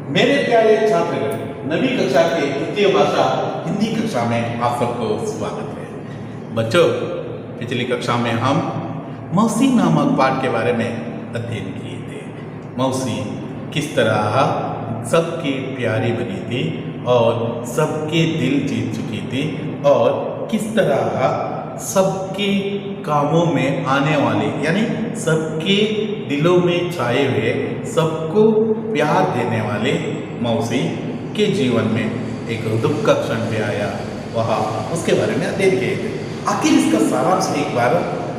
मेरे प्यारे छात्रगण, नवी कक्षा के तृतीय भाषा हिंदी कक्षा में आप सबको स्वागत है। बच्चों, पिछली कक्षा में हम मौसी नामक पाठ के बारे में अध्ययन किए थे। मौसी किस तरह सबकी प्यारी बनी थी और सबके दिल जीत चुकी थी और किस तरह सबके कामों में आने वाले यानी सबके दिलों में छाए हुए सबको प्यार देने वाले मौसी के जीवन में एक दुख का क्षण भी आया, वह उसके बारे में अध्ययन किए थे। आखिर इसका सारांश एक बार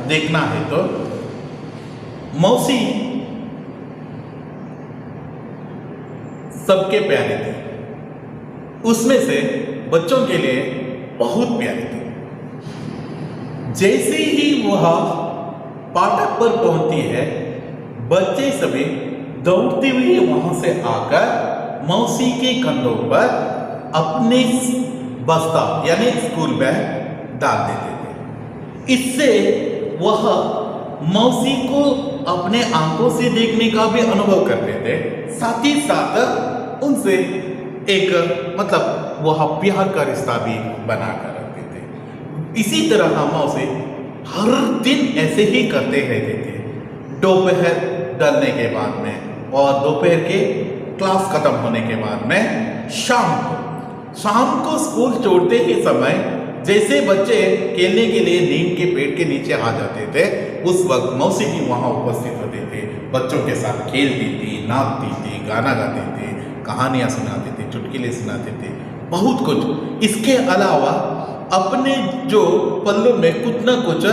देखना है तो मौसी सबके प्यारे थे, उसमें से बच्चों के लिए बहुत प्यारे थे। जैसे ही वह फाटक पर पहुंचती है, बच्चे सभी दौड़ते हुए वहां से आकर मौसी के कंधों पर अपने बस्ता यानी स्कूल बैग डाल देते थे। इससे वह मौसी को अपने आंखों से देखने का भी अनुभव करते थे, साथ ही साथ उनसे एक वह प्यार का रिश्ता भी बनाकर रखते थे। इसी तरह मौसी हर दिन ऐसे ही करते रहते थे। दोपहर ढलने के बाद में और दोपहर के क्लास खत्म होने के बाद में शाम को स्कूल छोड़ते ही समय जैसे बच्चे खेलने के लिए नीम के पेड़ के नीचे आ जाते थे, उस वक्त मौसी भी वहाँ उपस्थित होते थे। बच्चों के साथ खेलती थी, नाचती थी, गाना गाती थी, कहानियाँ सुनाती थी, चुटकुले सुनाते थे, बहुत कुछ। इसके अलावा अपने जो पल्लू में कुछ न कुछ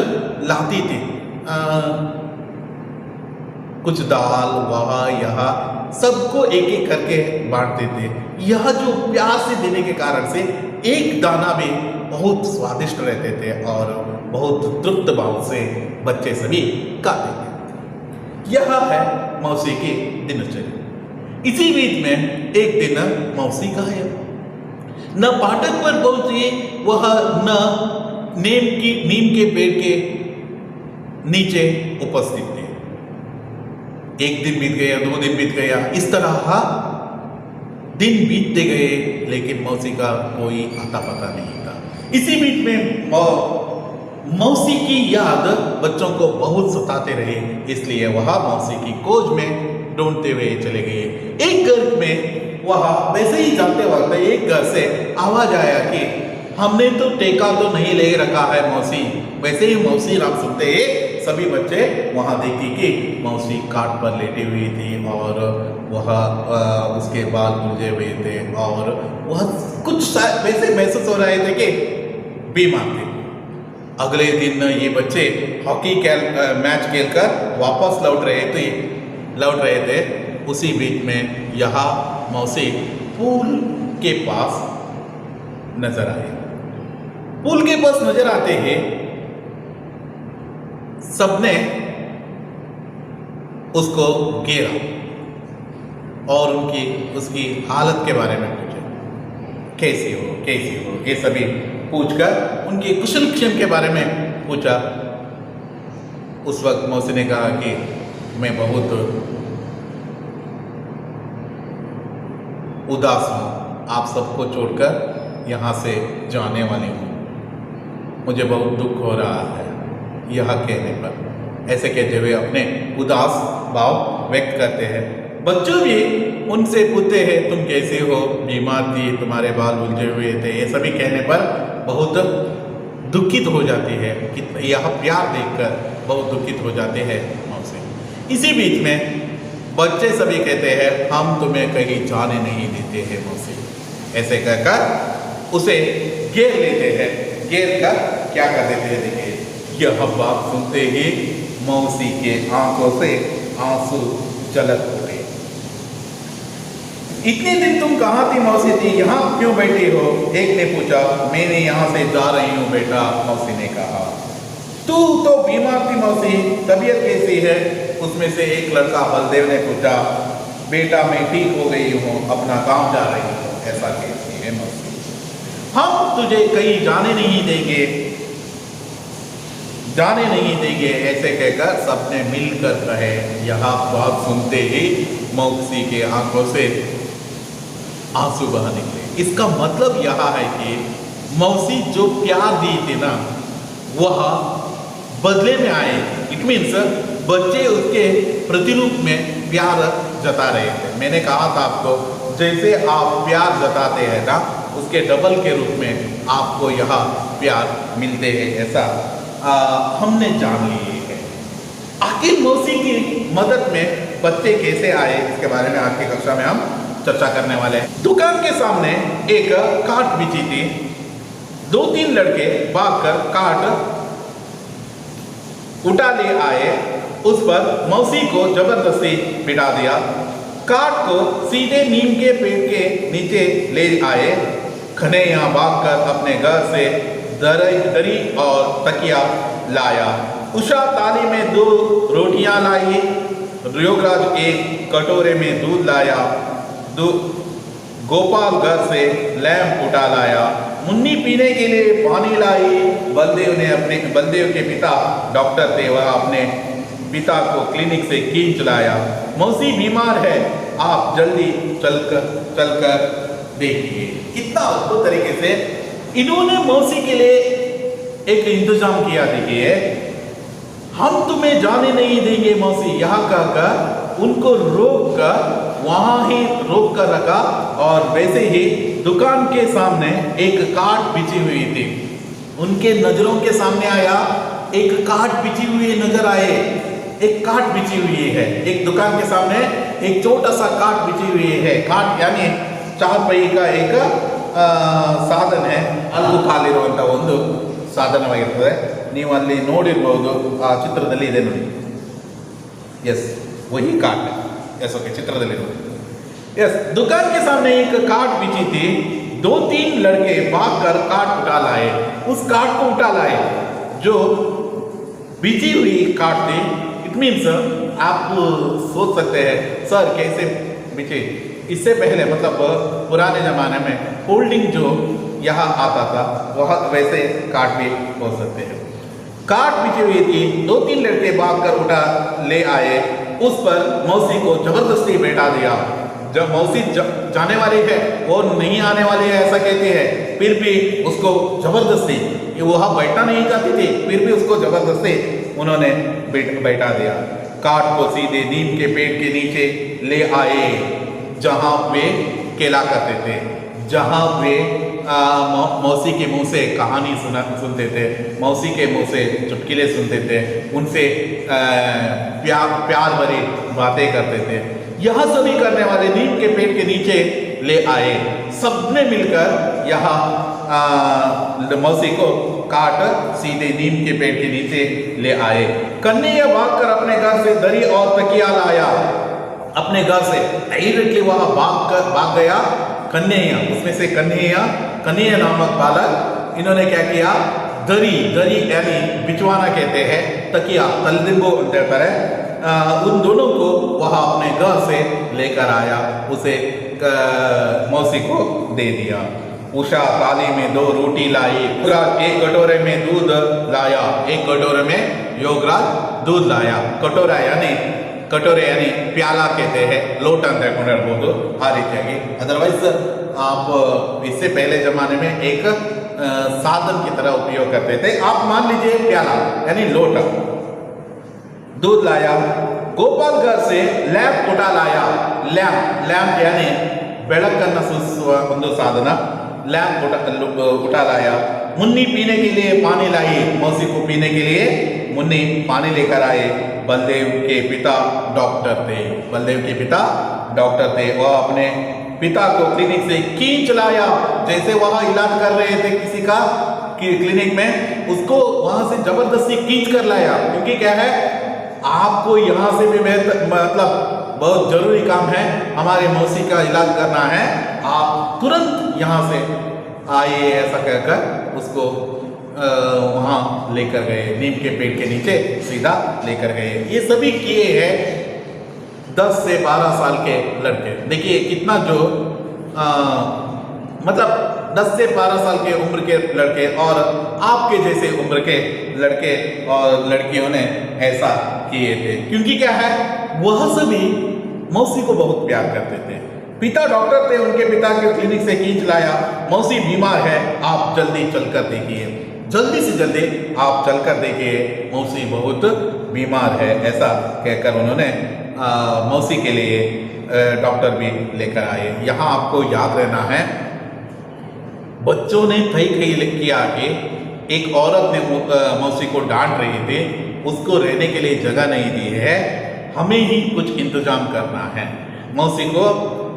लाती थी, कुछ दाल वहाँ यहाँ सबको एक एक करके बांटते थे। यह जो प्यार से देने के कारण से एक दाना भी बहुत स्वादिष्ट रहते थे और बहुत तृप्त भाव से बच्चे सभी खाते थे। यह है मौसी की दिनचर्या। इसी बीच में एक दिन मौसी गायब, न फाटक पर पहुंची वह, न नीम के पेड़ के नीचे उपस्थित थे। एक दिन बीत गया, 2 दिन बीत गया, इस तरह दिन बीतते गए, लेकिन मौसी का कोई आता पता नहीं था। इसी बीच में मौसी की याद बच्चों को बहुत सताते रहे, इसलिए वह मौसी की खोज में ढूंढते हुए चले गए। एक घर में वह वैसे ही जाते वक्त एक घर से आवाज आया कि हमने तो टेका तो नहीं ले रखा है मौसी। वैसे ही मौसी नाम सुनते ही सभी बच्चे वहां देखी कि मौसी काट पर लेटी हुई थी और वह उसके बाल उलझे हुए थे और वह कुछ वैसे महसूस हो रहे थे कि बीमार थे। अगले दिन ये बच्चे हॉकी मैच खेलकर वापस लौट रहे थे। उसी बीच में यहाँ मौसी पूल के पास नजर आए। पूल के पास नजर आते ही सबने उसको घेरा और उसकी हालत के बारे में पूछा, कैसी हो ये सभी पूछकर उनके कुशल क्षेम के बारे में पूछा। उस वक्त मौसी ने कहा कि मैं बहुत उदास हूँ, आप सबको छोड़कर यहाँ से जाने वाली हूँ, मुझे बहुत दुख हो रहा है। यह कहने पर ऐसे कहते हुए अपने उदास भाव व्यक्त करते हैं। बच्चों भी उनसे पूछते हैं तुम कैसे हो, बीमार थी, तुम्हारे बाल उलझे हुए थे, ये सभी कहने पर बहुत दुखित हो जाती है कि यह प्यार देखकर बहुत दुखित हो जाते हैं मौसी। इसी बीच में बच्चे सभी कहते हैं हम तुम्हें कहीं जाने नहीं देते हैं मौसी। ऐसे कहकर उसे घेर लेते हैं। घेर कर क्या कर देते हैं, देखिए। यह बात सुनते ही मौसी के आंखों से आंसू झलक उठे। इतने दिन तुम कहाँ थी मौसी थी, यहाँ क्यों बैठी हो? एक ने पूछा। मैंने यहाँ से जा रही हूँ बेटा, मौसी ने कहा। तू तो बीमार थी मौसी, तबीयत कैसी है? उसमें से एक लड़का बलदेव ने पूछा। बेटा मैं ठीक हो गई हूँ, अपना काम जा रही हूँ। ऐसा कैसी है मौसी? हम तुझे कहीं जाने नहीं देंगे, ऐसे कहकर सबने मिलकर कहे। यह बात सुनते ही मौसी के आंखों से आंसू बहा निकले। इसका मतलब यह है कि मौसी जो प्यार दी थी ना, वह बदले में आए। इट मीन्स बच्चे उसके प्रतिरूप में प्यार जता रहे थे। मैंने कहा था आपको, जैसे आप प्यार जताते हैं ना, उसके डबल के रूप में आपको यह प्यार मिलते हैं, ऐसा हमने जान लिए है। आखिर मौसी की मदद में बच्चे कैसे आए, इसके बारे में आज की कक्षा में हम चर्चा करने वाले हैं। दुकान के सामने एक काट बिछी थी। 2-3 लड़के भागकर काट उठा ले आए। उस पर मौसी को जबरदस्ती बिठा दिया। काट को सीधे नीम के पेड़ के नीचे ले आए। कन्हैया भागकर अपने घर से दरी और तकिया लाया। उषा थाली में 2 रोटियां लाई। योगराज एक कटोरे में दूध लाया। गोपाल घर से लैंप उठा लाया। मुन्नी पीने के लिए पानी लाई। बलदेव के पिता डॉक्टर थे, वह अपने पिता को क्लिनिक से खींच लाया। मौसी बीमार है, आप जल्दी चलकर देखिए। कितना अद्भुत तरीके से इन्होंने मौसी के लिए एक इंतजाम किया। देखिए, हम तुम्हें जाने नहीं देंगे मौसी, यहाँ कहकर उनको रोक कर वहां ही रोक कर रखा। और वैसे ही दुकान के सामने एक काट बिछी हुई थी। उनके नजरों के सामने आया, एक काट बिछी हुई नजर आए। एक काट बिछी हुई है, एक दुकान के सामने एक छोटा सा काट बिछी हुई है। काट यानी 4 पहिए का एक ಸಾಧನ ಅಲ್ಲೂ ಕಾಲಿರುವಂಥ ಒಂದು ಸಾಧನವಾಗಿರ್ತದೆ. ನೀವು ಅಲ್ಲಿ ನೋಡಿರ್ಬೋದು, ಆ ಚಿತ್ರದಲ್ಲಿ ಇದೆ ನೋಡಿ. यस, वही काट है. यस, ओके, चित्रದಲ್ಲಿ ನೋಡಿ. यस, दुकान के सामने एक काट बिछी थी. 2-3 लड़के भागकर काट उठा लाए. उस काट को उठा लाए जो बिछी हुई काट थी. इट मीन्स आप सोच सकते हैं सर कैसे बिछे। इससे पहले मतलब पुराने ज़माने में फोल्डिंग जो यहाँ आता था, वह वैसे काट भी हो सकते हैं। काट बिछी हुई थी। 2-3 लड़के भागकर उठा ले आए। उस पर मौसी को जबरदस्ती बैठा दिया। जब मौसी जाने वाली है, वो नहीं आने वाली है ऐसा कहती है, फिर भी उसको जबरदस्ती, वह बैठना नहीं चाहती थी, फिर भी उसको जबरदस्ती उन्होंने बैठा दिया। काट को सीधे नीम के पेड़ के नीचे ले आए, जहाँ वे केला करते थे, जहाँ वे मौसी के मुंह से कहानी सुनते थे, मौसी के मुंह से चुटकुले सुनते थे, उनसे प्यार भरी बातें करते थे। यह सभी करने वाले नीम के पेड़ के नीचे ले आए। सबने मिलकर यहाँ मौसी को काट सीधे नीम के पेड़ के नीचे ले आए। कन्हैया भागकर अपने घर से दरी और तकिया लाया। अपने घर से डायरेक्टली वह भाग गया। कन्हैया, उसमें से कन्हैया नामक बालक, इन्होंने क्या किया, दरी यानी बिछवाना कहते हैं, तकिया तलदिंबो अंत है, उन दोनों को वह अपने घर से लेकर आया, उसे मौसी को दे दिया। उषा थाली में 2 रोटी लाई। एक कटोरे में दूध लाया। एक कटोरे में योगराज दूध लाया। कटोरे यानी प्याला कहते हैं, ಲೋಟ ಅಂತ ಹೇಳ್ಬೋದು ಆ ರೀತಿಯಾಗಿ. अदरवाइज आप इससे पहले जमाने में एक साधन की तरह उपयोग करते थे. आप मान लीजिए प्याला यानी लोटा. दूध लाया. गोपाल घर से लैंप उठा लाया. लैंप यानी ಬೆಳಕನ್ನು ಸೂಚಿಸುವ ಒಂದು ಸಾಧನ. लैंप उठा लाया. मुन्नी पीने के लिए पानी लाई. मौसी को पीने के लिए मुन्नी पानी लेकर आए. बलदेव के पिता डॉक्टर थे. वह अपने पिता को क्लिनिक से खींच लाया. जैसे वह इलाज कर रहे थे किसी का क्लिनिक में, उसको वहां से जबरदस्ती खींच कर लाया. क्योंकि क्या है, आपको यहाँ से भी मतलब बहुत जरूरी काम है, हमारे मौसी का इलाज करना है, आप तुरंत यहाँ से आइए, ऐसा कहकर उसको वहाँ लेकर गए. नीम के पेड़ के नीचे सीधा लेकर गए. ये सभी किए हैं 10 से 12 साल के लड़के. देखिए कितना जो मतलब 10 से 12 साल के उम्र के लड़के और आपके जैसे उम्र के लड़के और लड़कियों ने ऐसा किए थे. क्योंकि क्या है, वह सभी मौसी को बहुत प्यार करते थे. पिता डॉक्टर थे, उनके पिता के क्लिनिक से खींच लाया, मौसी बीमार है, आप जल्दी चलकर देखिए, जल्दी से जल्दी आप चलकर देखिए, मौसी बहुत बीमार है। ऐसा कहकर उन्होंने मौसी के लिए डॉक्टर भी लेकर आए। यहाँ आपको याद रहना है, बच्चों ने तय किया कि एक औरत ने मौसी को डांट रही थी, उसको रहने के लिए जगह नहीं दी है, हमें ही कुछ इंतजाम करना है, मौसी को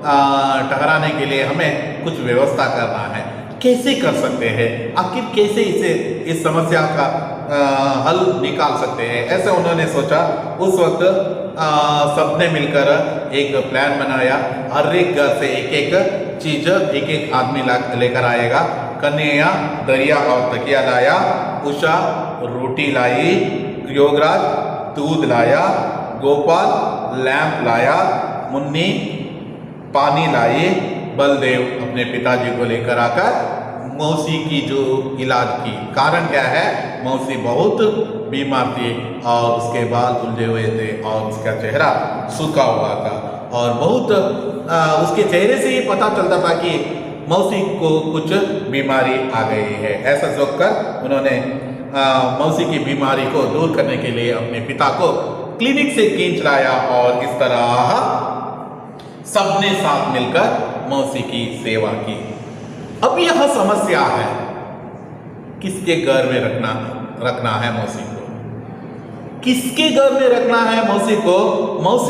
ठहराने के लिए हमें कुछ व्यवस्था करना है। कैसे कर सकते हैं, आखिर कैसे इस समस्या का हल निकाल सकते हैं, ऐसे उन्होंने सोचा। उस वक्त सबने मिलकर एक प्लान बनाया, हर एक घर से एक एक चीज एक एक आदमी लेकर आएगा। कन्हैया दरिया और तकिया लाया, उषा रोटी लाई, योगराज दूध लाया, गोपाल लैंप लाया, मुन्नी पानी लाई, बलदेव अपने पिताजी को लेकर आकर मौसी की जो इलाज की। कारण क्या है, मौसी बहुत बीमार थी और उसके बाल उलझे हुए थे और उसका चेहरा सूखा हुआ था और बहुत उसके चेहरे से ही पता चलता था कि मौसी को कुछ बीमारी आ गई है। ऐसा सोचकर उन्होंने मौसी की बीमारी को दूर करने के लिए अपने पिता को क्लिनिक से खींच लाया और इस तरह सबने साथ मिलकर मौसी की सेवा की। अब यह समस्या है, किसके घर में रखना है मौसी को, किसके घर में रखना है मौसी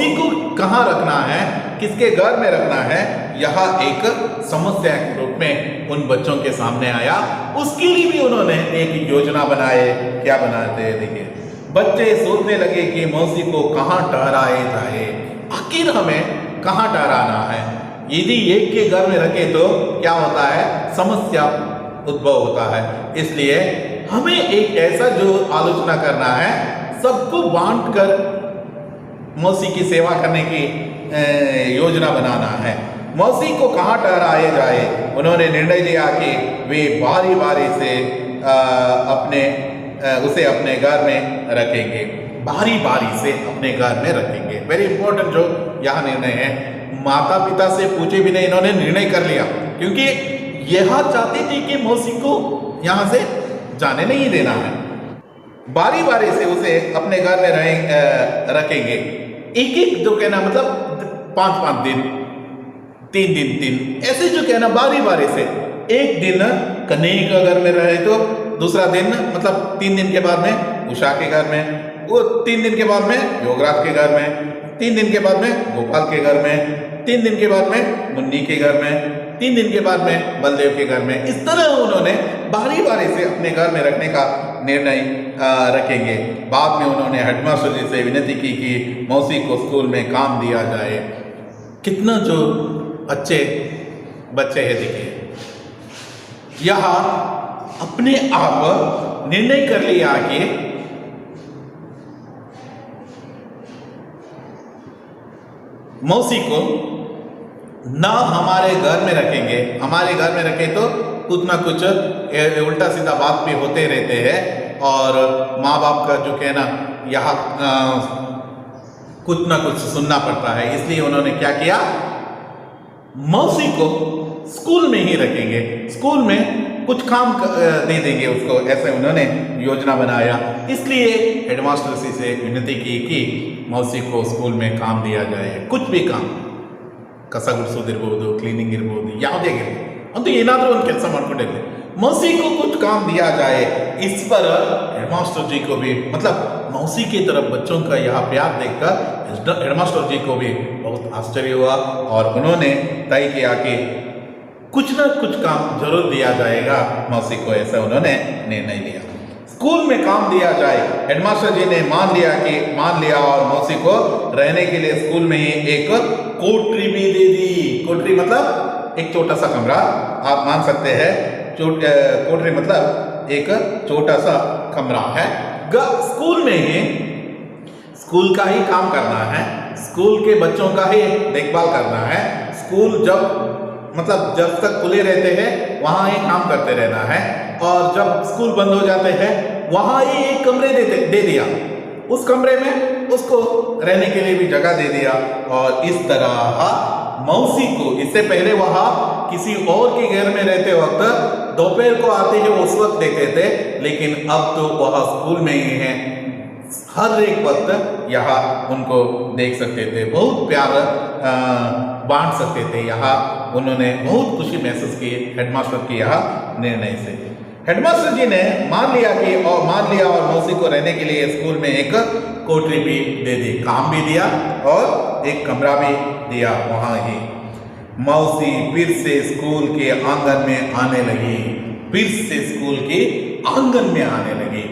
को कहाँ रखना है, किसके घर में रखना है, यह एक समस्या के रूप में उन बच्चों के सामने आया। उसके लिए भी उन्होंने एक योजना बनाए। क्या बनाते हैं देखिए, बच्चे सोचने लगे कि मौसी को कहाँ ठहराए जाए, आखिर हमें कहाँ ठहराना है। यदि एक के घर में रखे तो क्या होता है, समस्या उद्भव होता है। इसलिए हमें एक ऐसा जो आलोचना करना है, सबको बांटकर मौसी की सेवा करने की योजना बनाना है। मौसी को कहाँ ठहराया जाए, उन्होंने निर्णय लिया कि वे बारी बारी से उसे अपने घर में रखेंगे, बारी बारी से अपने घर में रखेंगे। वेरी इंपॉर्टेंट जो यहाँ निर्णय है, माता पिता से पूछे भी नहीं, इन्होंने निर्णय कर लिया, क्योंकि यह चाहते थे कि मौसी को यहाँ से जाने नहीं देना है। बारी बारी से उसे अपने घर में रखेंगे, एक एक जो कहना मतलब 5-5 दिन, 3 दिन, ऐसे जो कहना बारी बारी से। एक दिन कन्हैया के घर में रहे तो दूसरा दिन मतलब 3 दिन के बाद में उषा के घर में, वो 3 दिन के बाद में योगराज के घर में, 3 दिन के बाद में गोपाल के घर में, 3 दिन के बाद में मुन्नी के घर में, 3 दिन के बाद में बलदेव के घर में। इस तरह उन्होंने बारी बारी से अपने घर में रखने का निर्णय रखेंगे। बाद में उन्होंने हेडमास्टर जी से विनती की कि मौसी को स्कूल में काम दिया जाए। कितना जो अच्छे बच्चे हैं देखिए, यह अपने आप निर्णय कर लिया कि मौसी को ना हमारे घर में रखेंगे, हमारे घर में रखें तो कुछ ना कुछ उल्टा सीधा बात भी होते रहते हैं और माँ बाप का जो कहना यहाँ कुछ ना कुछ सुनना पड़ता है। इसलिए उन्होंने क्या किया, मौसी को स्कूल में ही रखेंगे, स्कूल में कुछ काम दे देंगे उसको, ऐसे उन्होंने योजना बनाया। इसलिए हेडमास्टर जी से विनती की कि मौसी को स्कूल में काम दिया जाए, कुछ भी काम, ಕಸ ಗುಡಿಸೋದಿರ್ಬೋದು, ಕ್ಲೀನಿಂಗ್ ಇರ್ಬೋದು, ಯಾವುದೇ ಆಗಿರಲಿ, ಅಂತೂ ಏನಾದರೂ ಒಂದು ಕೆಲಸ ಮಾಡ್ಕೊಂಡಿರಲಿ, मौसी को कुछ काम दिया जाए। इस पर हेडमास्टर जी को भी मतलब मौसी की तरफ बच्चों का यह प्यार देखकर हेडमास्टर जी को भी बहुत आश्चर्य हुआ और उन्होंने तय किया कि कुछ न कुछ काम जरूर दिया जाएगा मौसी को, ऐसा उन्होंने निर्णय लिया। स्कूल में काम दिया जाए। हेडमास्टर जी ने मान लिया और मौसी को रहने के लिए स्कूल में ही एक कोठरी भी दे दी। कोठरी मतलब एक छोटा सा कमरा, आप मान सकते हैं। कोठरी मतलब एक छोटा सा कमरा है। स्कूल में ही स्कूल का ही काम करना है, स्कूल के बच्चों का ही देखभाल करना है। स्कूल जब तक खुले रहते हैं वहाँ ही काम करते रहना है और जब स्कूल बंद हो जाते हैं वहाँ ही एक कमरे दे दिया, उस कमरे में उसको रहने के लिए भी जगह दे दिया और इस तरह मौसी को, इससे पहले वहाँ किसी और के घर में रहते वक्त दोपहर को आते हैं उस वक्त देखते थे, लेकिन अब तो वह स्कूल में ही हैं, हर एक वक्त यहाँ उनको देख सकते थे, बहुत प्यार बांट सकते थे। यहाँ उन्होंने बहुत खुशी महसूस की हेडमास्टर के यहाँ निर्णय से। हेडमास्टर जी ने मान लिया और मौसी को रहने के लिए स्कूल में एक कोठरी भी दे दी, काम भी दिया और एक कमरा भी दिया वहाँ ही। मौसी फिर से स्कूल के आंगन में आने लगी, फिर से स्कूल के आंगन में आने लगी।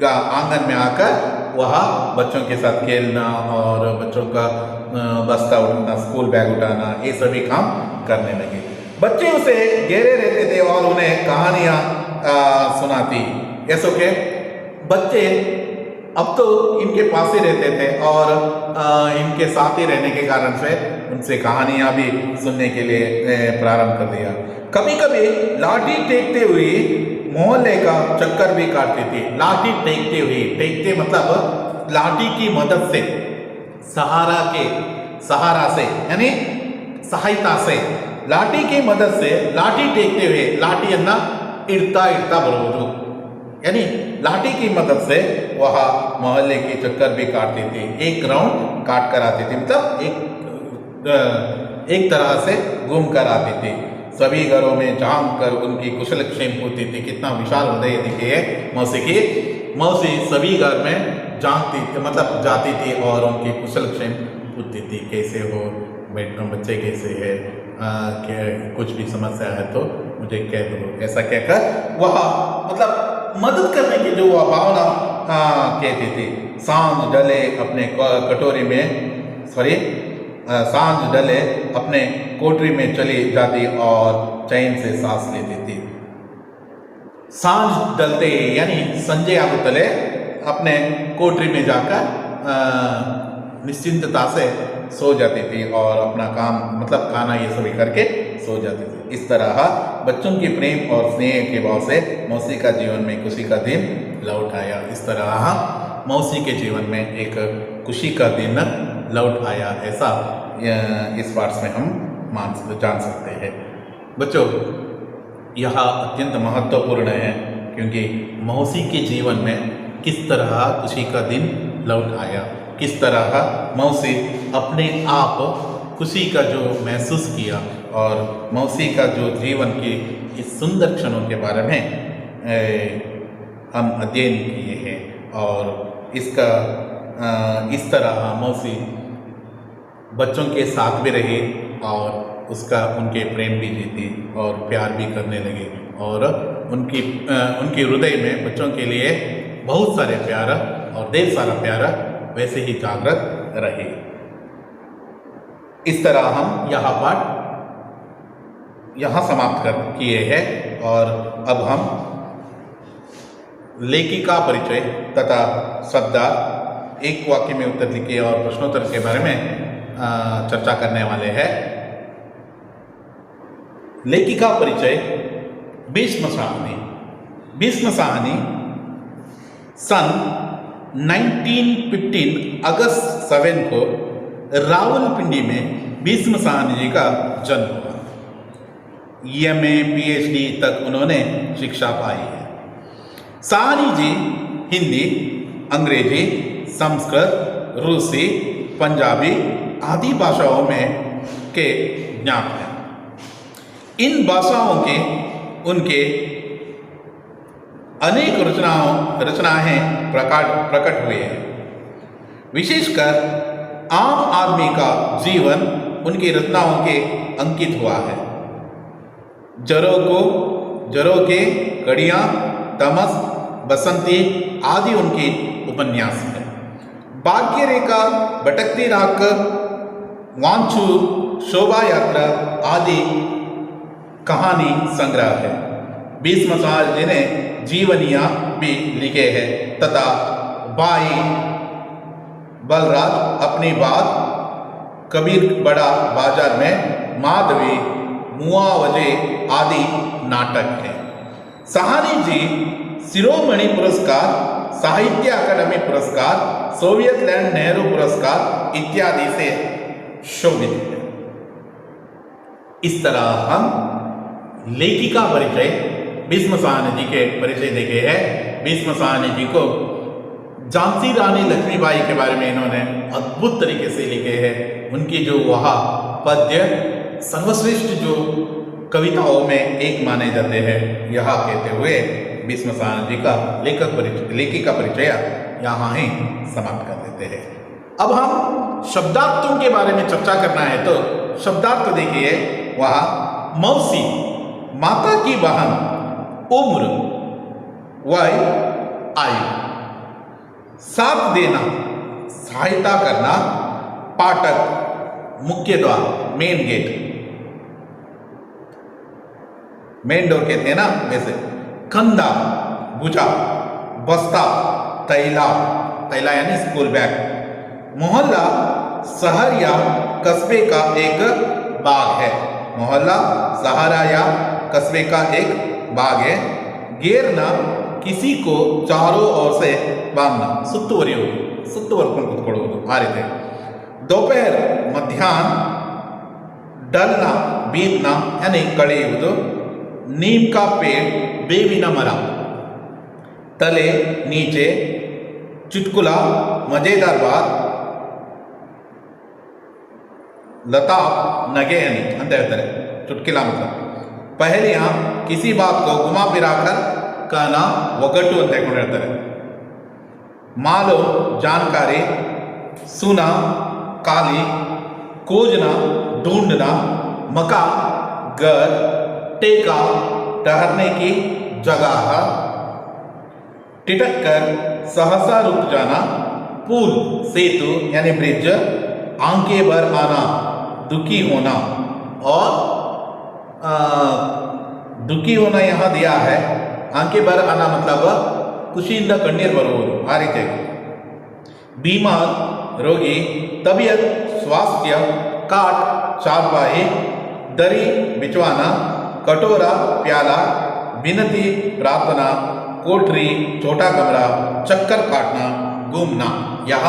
आंगन में आकर वहाँ बच्चों के साथ खेलना और बच्चों का बस्ता उठाना, स्कूल बैग उठाना, ये सभी काम करने लगे। बच्चे उसे घेरे रहते थे और उन्हें कहानियाँ सुनाती। ऐसो के बच्चे अब तो इनके पास ही रहते थे और इनके साथ ही रहने के कारण से उनसे कहानियाँ भी सुनने के लिए प्रारंभ कर दिया। कभी कभी लाठी टेकते हुए मोहल्ले का चक्कर भी काटती थी। लाठी टेकते हुए, टेकते मतलब लाठी की मदद से, सहारा से यानी सहायता से, लाठी की मदद से लाठी टेकते हुए, लाठी अन्ना इड़ता बरोबरू, यानी लाठी की मदद से वह मोहल्ले के चक्कर भी काटती थी, एक राउंड काट कर आती थी, मतलब एक तरह से घूम कर आती थी। सभी घरों में झांक कर उनकी कुशल क्षेम पूछती थी। कितना विशाल हृदय देखिए मौसी की। मौसी सभी घर में झांकती थी, मतलब जाती थी और उनकी कुशल क्षेम पूछती थी, कैसे हो बच्चे, कैसे है, कुछ भी समस्या है तो मुझे कह दो, ऐसा कहकर वह मतलब मदद करने की जो वह भावना कहती थी। सांझ डले अपने कटोरी में सांझ डले अपने कोठरी में चली जाती और चैन से सांस लेती थी। सांझ डलते यानी संजय आगुतले अपने कोठरी में जाकर निश्चिंतता से सो जाती थी और अपना काम मतलब खाना ये सभी करके सो जाती थी। इस तरह बच्चों के प्रेम और स्नेह के भाव से मौसी का जीवन में खुशी का दिन लौट आया। इस तरह मौसी के जीवन में एक खुशी का दिन लौट आया, ऐसा इस पाठ में हम जान सकते हैं। बच्चों, यह अत्यंत महत्वपूर्ण है क्योंकि मौसी के जीवन में किस तरह खुशी का दिन लौट आया, किस तरह मौसी अपने आप खुशी का जो महसूस किया और मौसी का जो जीवन की इस सुंदर क्षणों के बारे में हम अध्ययन किए हैं और इसका इस तरह मौसी बच्चों के साथ भी रही और उनके प्रेम भी जीती और प्यार भी करने लगी और उनके हृदय में बच्चों के लिए बहुत सारे प्यार और ढेर सारा प्यार वैसे ही जागृत रहे। इस तरह हम यह पाठ यहाँ समाप्त किए हैं और अब हम लेखिका परिचय तथा श्रद्धा, एक वाक्य में उत्तर लिखिए और प्रश्नोत्तर के बारे में चर्चा करने वाले हैं। लेखिका परिचय भीष्म साहनी। भीष्म साहनी सन 1915 अगस्त 7 को रावलपिंडी में भीष्म साहनी जी का जन्म हुआ। MA PhD तक उन्होंने शिक्षा पाई है। साहनी जी हिंदी, अंग्रेजी, संस्कृत, रूसी, पंजाबी आदि भाषाओं में के ज्ञात हैं। इन भाषाओं के उनके अनेक रचनाएं प्रकट हुए हैं। विशेषकर आम आदमी का जीवन उनकी रचनाओं के अंकित हुआ है। जरों के कड़ियाँ, तमस, बसंती आदि उनकी उपन्यास है। भाग्य रेखा, भटकती राख, वांछू, शोभा यात्रा आदि कहानी संग्रह है। भीष्म साहनी जी ने जीवनियाँ भी लिखे हैं तथा भाई बलराज अपनी बात, कबीर बड़ा बाजार में, माधवी, मुआवजे आदि नाटक हैं। साहनी जी शिरोमणि पुरस्कार, साहित्य अकादमी पुरस्कार, सोवियत लैंड नेहरू पुरस्कार इत्यादि से शोभित है। इस तरह हम लेखिका परिचय भीष्म साहनी जी के परिचय देखे हैं। भीष्म साहनी जी को झांसी रानी लक्ष्मीबाई के बारे में इन्होंने अद्भुत तरीके से लिखे हैं। उनकी जो वह पद्य सर्वश्रेष्ठ जो कविताओं में एक माने जाते हैं, यह कहते हुए भीष्म साहनी जी का लेखिका परिचय यहाँ ही समाप्त कर देते हैं। अब हम शब्दार्थों के बारे में चर्चा करना है, तो शब्दार्थ देखिए, वह मौसी माता की बहन, उम्र वय आयु, साथ देना सहायता करना, फाटक मुख्य द्वार मेन गेट, मेन डोर कहते हैं ना वैसे, कंधा भुजा, बस्ता तैला, तैला यानी स्कूल बैग, मोहल्ला शहर या कस्बे का एक बाग है, मोहल्ला शहर या कस्बे का एक बाग है, घेरना किसी को चारों ओर से बांधना, ಸುತ್ತುವರಿಯುವುದು ಕುತ್ಕೊಳ್ಳುವುದು ಆ ರೀತಿ, दोपहर मध्याह्न, डलना बीतना यानी कಳೆಯುವುದು, नीम का पेड़ ಬೇವಿನ ಮರ, तले नीचे, चुटकुला मजेदार बात, लता नगे यानी ಅಂತ ಹೇಳ್ತಾರೆ, चुटकिला मतलब, पहलियां किसी बात को घुमा फिरा कर कहना ಒಗಟು ಅಂತ ಹೇಳ್ತಾರೆ, मालूम जानकारी, सुना काली, खोजना ढूंढना, मका घर, टेका ठहरने की जगह, टिटक कर सहसा रुक जाना, पुल सेतु यानी ब्रिज, आंखें भर आना दुखी होना, और दुखी होना यहाँ दिया है, आंखें भर आना मतलब ಖುಷಿಯಿಂದ ಕಣ್ಣೀರು ಬರುವುದು ಆ ರೀತಿಯಾಗಿ, बीमार रोगी, तबीयत स्वास्थ्य, काट चारपाई, दरी बिछवाना, कटोरा प्याला, विनती प्रार्थना, कोठरी छोटा कमरा, चक्कर काटना, घूमना, यह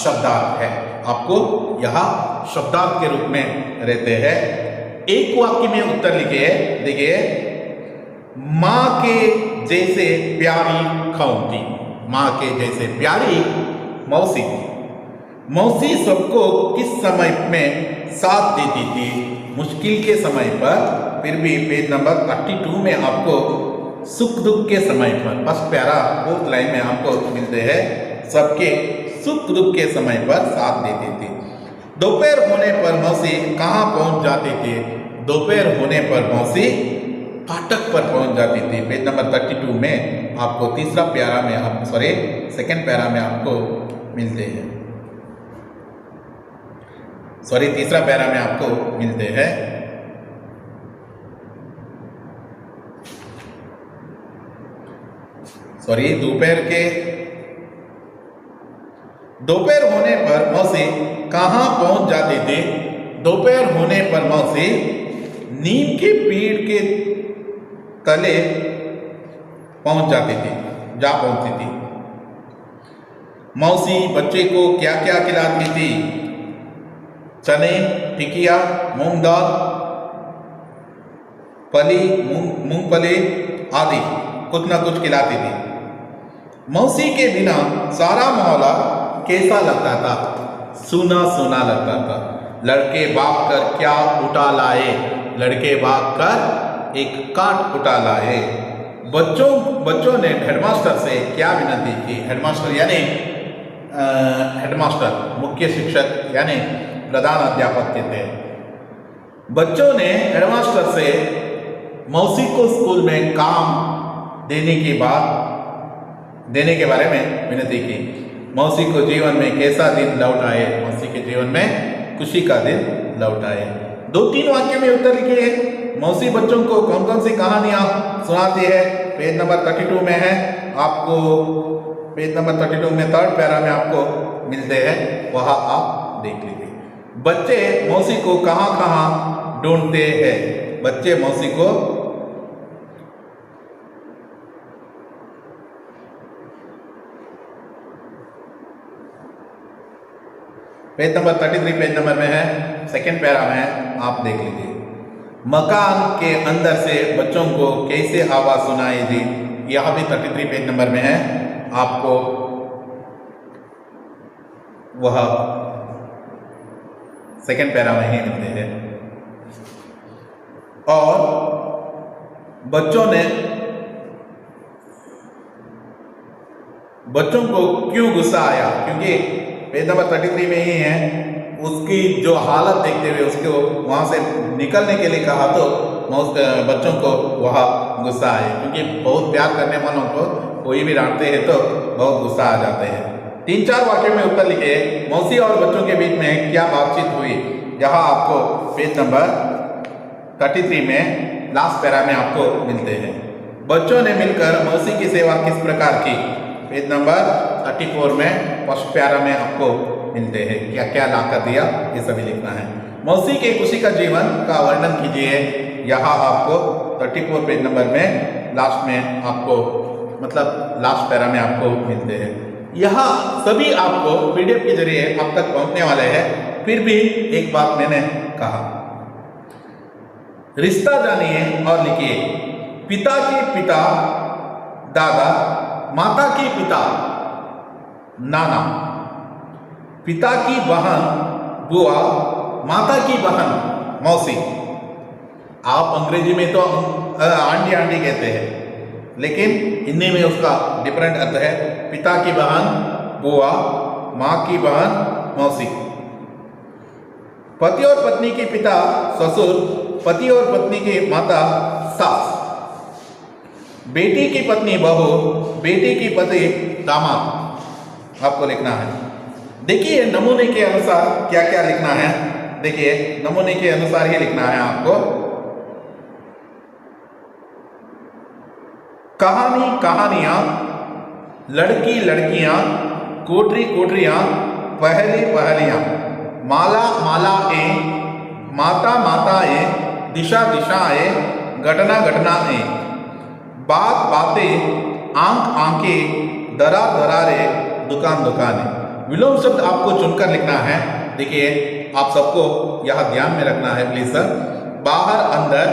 शब्दार्थ है। आपको यह शब्दार्थ के रूप में रहते हैं। एक वाक्य में उत्तर लिखिए, देखिए, माँ के जैसे प्यारी खौंती, माँ के जैसे प्यारी मौसी, मौसी सबको किस समय में साथ देती थी, मुश्किल के समय पर, फिर भी पेज नंबर 32 में आपको सुख दुख के समय पर, फर्स्ट प्यारा फोर्थ लाइन में आपको मिलते हैं, सबके सुख दुख के समय पर साथ देती थी। दोपहर होने पर मौसी कहाँ पहुँच जाती थी, दोपहर होने पर मौसी फाटक पर पहुंच जाती थी। पेज नंबर 32 में आपको तीसरा प्यारा में सेकंड प्यारा में आपको मिलते हैं, तीसरा प्यारा में आपको मिलते हैं। दोपहर होने पर मौसी कहाँ पहुंच जाती थी, दोपहर होने पर मौसी नीम के पेड़ के तले पहुंच जाती थी, जा पहुंचती थी। मौसी बच्चे को क्या क्या खिलाती थी, चने, टिकिया, मूंग दाल, फली, मूंगफली आदि कुछ न कुछ खिलाती थी। मौसी के बिना सारा मोहल्ला कैसा लगता था, सूना सूना लगता था। लड़के भाग कर क्या उठा लाए, लड़के भाग कर एक काट उठा लाए। बच्चों ने हेडमास्टर से क्या विनती की, हेडमास्टर यानी हेडमास्टर मुख्य शिक्षक यानी प्रधान अध्यापक कहते हैं। बच्चों ने हेडमास्टर से मौसी को स्कूल में काम देने के बारे में विनती की। मौसी को जीवन में कैसा दिन लौट आए, मौसी के जीवन में खुशी का दिन लौट आए। 2-3 वाक्य में उत्तर लिखिए। मौसी बच्चों को कौन कौन सी कहानियां सुनाती है, पेज नंबर 32 में है, आपको पेज नंबर 32 में थर्ड पैरा में आपको मिलते हैं, वह आप देख लीजिए। बच्चे मौसी को कहाँ कहाँ ढूंढते हैं, बच्चे मौसी को पेज नंबर 33 पेज नंबर में है, सेकंड पैरा में है, आप देख लीजिए। मकान के अंदर से बच्चों को कैसे आवाज सुनाई दी, यह भी 33 पेज नंबर में है, आपको वह सेकंड पैरा में ही मिलते हैं। और बच्चों को क्यों गुस्सा आया, क्योंकि पेज नंबर 33 में ही है, उसकी जो हालत देखते हुए उसको वहाँ से निकलने के लिए कहा तो बच्चों को वह गुस्सा आए, क्योंकि बहुत प्यार करने वालों को कोई भी डांटते हैं तो बहुत गुस्सा आ जाते हैं। 3-4 वाक्य में उत्तर लिखे। मौसी और बच्चों के बीच में क्या बातचीत हुई, यहाँ आपको पेज नंबर 33 में लास्ट पैरा में आपको मिलते हैं। बच्चों ने मिलकर मौसी की सेवा किस प्रकार की, पेज नंबर 34 में फर्स्ट पैरा में आपको मिलते हैं। क्या क्या ला कर दिया, ये सभी लिखना है। मौसी के खुशी का जीवन का वर्णन कीजिए, यहाँ आपको 34 पेज नंबर में लास्ट में आपको मतलब लास्ट पैरा में आपको मिलते हैं। यहाँ सभी आपको पीडीएफ के जरिए अब तक पहुंचने वाले हैं। फिर भी एक बात मैंने कहा, रिश्ता जानिए और लिखिए। पिता के पिता दादा, माता की पिता नाना, पिता की बहन बुआ, माता की बहन मौसी। आप अंग्रेजी में तो आंटी आंटी कहते हैं, लेकिन हिंदी में उसका डिफरेंट अर्थ है। पिता की बहन बुआ, माँ की बहन मौसी। पति और पत्नी के पिता ससुर, पति और पत्नी की माता सास, बेटी की पत्नी बहू, बेटी की पति दामाद आपको लिखना है। देखिए नमूने के अनुसार क्या क्या लिखना है, देखिए नमूने के अनुसार ही लिखना है आपको। कहानी कहानियां, लड़की लड़कियां, कोठरी कोठरियां, पहली पहलियां, माला मालाएं, माता माताएं, दिशा दिशाएं, घटना घटनाएं, बात बातें, आंख आंखें, दरार दरारें, दुकान दुकानें। विलोम शब्द आपको चुनकर लिखना है। देखिए आप सबको यह ध्यान में रखना है प्लीज सर। बाहर अंदर,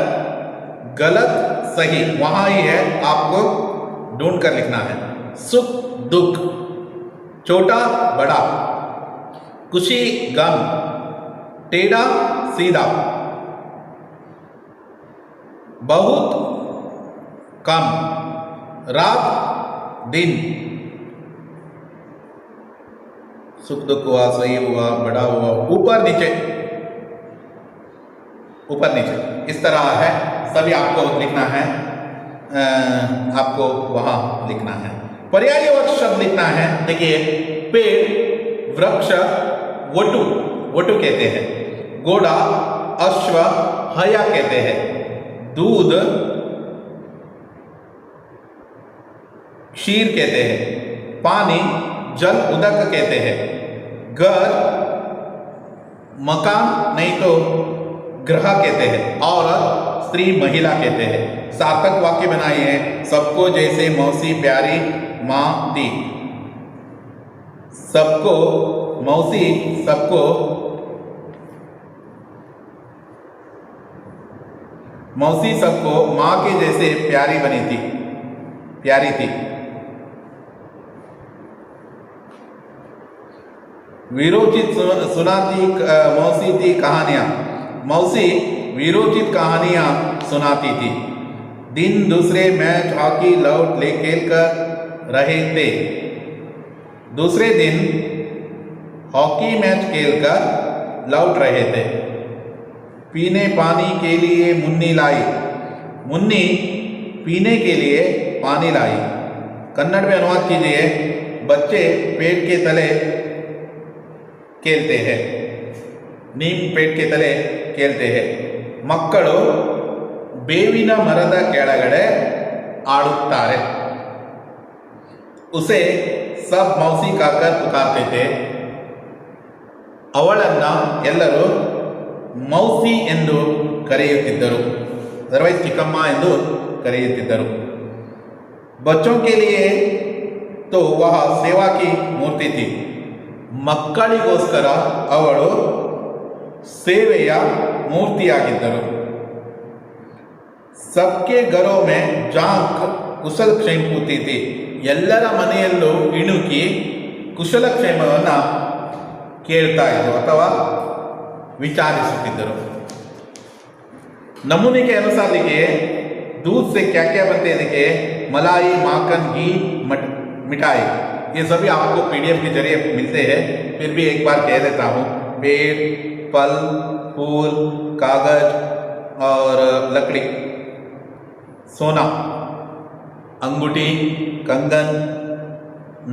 गलत सही वहां ही है, आपको ढूंढ कर लिखना है। सुख दुख, छोटा बड़ा, खुशी गम, टेढ़ा सीधा, बहुत कम, रात दिन, सुख दुख हुआ, सही हुआ, बड़ा हुआ, ऊपर नीचे, ऊपर नीचे, इस तरह है। सभी आपको लिखना है, आपको वहां लिखना है। पर्यायवाची शब्द लिखना है। देखिए पेड़, वृक्ष, वटु, वटु कहते हैं। घोड़ा, अश्व, हया कहते हैं। दूध, क्षीर कहते हैं। पानी, जल, उदक कहते हैं। घर, मकान नहीं तो ग्रह कहते हैं। औरत, स्त्री, महिला कहते हैं। सार्थक वाक्य बनाइए। सबको जैसे मौसी प्यारी माँ थी। सबको मौसी, सबको मौसी, सबको माँ के जैसे प्यारी बनी थी, प्यारी थी। वीरोचित सुनाती मौसी थी कहानियां। मौसी वीरोचित कहानियां सुनाती थी। दिन दूसरे मैच हॉकी लौट ले खेल कर रहे थे। दूसरे दिन हॉकी मैच खेलकर लौट रहे थे। पीने पानी के लिए मुन्नी लाई। मुन्नी पीने के लिए पानी लाई। कन्नड़ में अनुवाद कीजिए। बच्चे पेड़ के तले खेलते हैं। नीम पेड़ के तले खेलते हैं। ಮಕ್ಕಳು ಬೇವಿನ ಮರದ ಕೆಳಗಡೆ ಆಡುತ್ತಾರೆ। उसे सब मौसी कहकर पुकारते थे। ಅವಳನ್ನ ಎಲ್ಲರೂ ಮೌಸಿ ಎಂದು ಕರೆಯುತ್ತಿದ್ದರು, ಅದರ್ವೈಸ್ ಚಿಕ್ಕಮ್ಮ ಎಂದು ಕರೆಯುತ್ತಿದ್ದರು। बच्चों के लिए तो वह सेवा की मूर्ति थी। ಮಕ್ಕಳಿಗೋಸ್ಕರ ಅವಳು ಸೇವೆಯ ಮೂರ್ತಿಯಾಗಿದ್ದರು। सबके घरों में ಜಾಂಕ್ ಕುಶಲ ಕ್ಷೇಮ ಕೂತಿತಿ ಎಲ್ಲರ ಮನೆಯಲ್ಲೂ ಇಣುಕಿ ಕುಶಲ ಕ್ಷೇಮವನ್ನು ಕೇಳ್ತಾ ಇದ್ರು ಅಥವಾ विचारिಸುತ್ತಿದ್ದರು। नमूने के अनुसार देखिए दूध से क्या क्या बनते हैं, देखिए मलाई, माखन, घी, मिठाई, ये सभी आपको पीडीएफ के जरिए मिलते हैं। फिर भी एक बार कह देता हूँ, पेड़, फल, फूल, कागज और लकड़ी, सोना, अंगूठी, कंगन,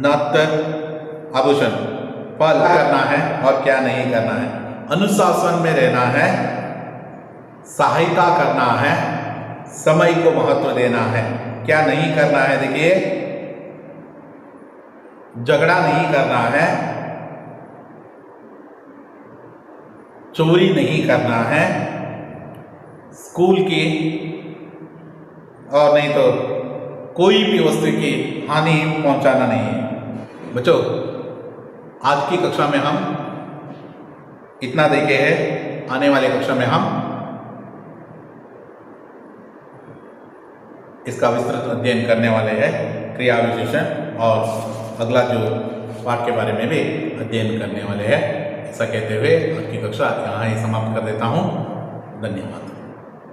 नथ, आभूषण, फल करना है और क्या नहीं करना है, अनुशासन में रहना है, सहायता करना है, समय को महत्व देना है। क्या नहीं करना है, देखिए झगड़ा नहीं करना है, चोरी नहीं करना है, स्कूल की और नहीं तो कोई भी वस्तु की हानि पहुंचाना नहीं है। बच्चों, आज की कक्षा में हम इतना देखे हैं। आने वाले कक्षा में हम इसका विस्तृत अध्ययन करने वाले हैं, क्रिया विशेषण, और अगला जो पाठ के बारे में भी अध्ययन करने वाले हैं। ऐसा कहते हुए आज की कक्षा यहाँ ही समाप्त कर देता हूँ। धन्यवाद।